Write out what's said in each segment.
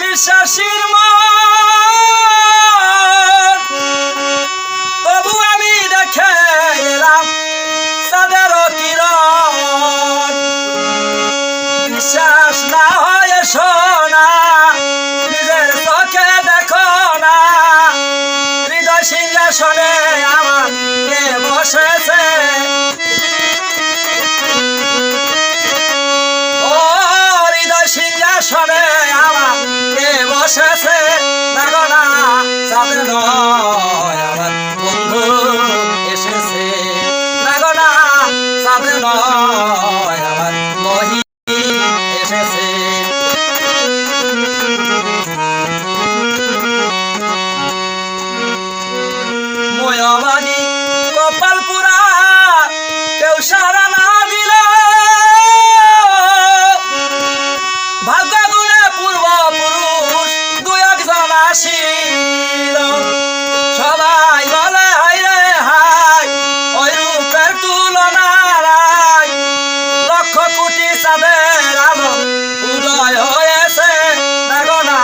বিশ্বাসীর তবু আমি দেখে এলাম তাদের কিরণ। বিশ্বাস না হয় শোনা, নিজের চোখে দেখো না, হৃদয় সিংহাসনে আমার কে বসেছে। সিংহাসনে আমার কে বসেছে, দেখো না চাঁদে নয় আমার বন্ধু এসেছে, দেখো না চাঁদে নয় আমার মহি এসেছে। ময়বানী কপাল পুরা কেউ সারা না দিল, ভাগ্য গুণে পূর্বপুরুষ দু একজন আসিল। সবাই বলে হাই রে হাই, ওই রূপের তুলনা নাই, লক্ষ কোটি চাঁদের আলো উদয় হয়েছে, দেখো না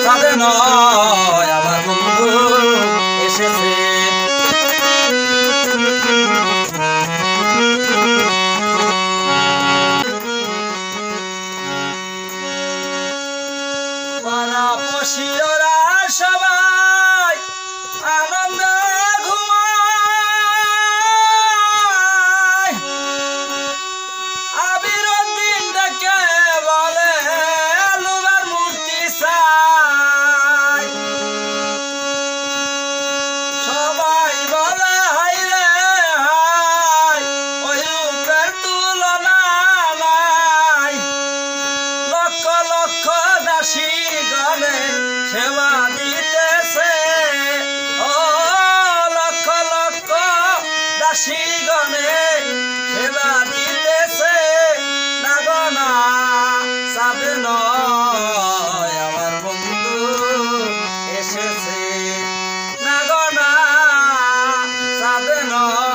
চাঁদে নয় আমার বন্ধু এসেছে। পাড়াপড়শিরা সবাই আনন্দে ঘুমায়, আবিরের দিন ডেকে বলে লুবার মূর্তি চাই। সবাই বলে হাই রে হাই, ওই রূপের তুলনা নাই, লক্ষ লক্ষ দাসী গণে সেবা দিতেছে, ও লক্ষ লক্ষ দাসী গণে সেবা দিতেছে, না গো না চাঁদে নয় আমার বন্ধু এসেছে, না গো না চাঁদে নয়।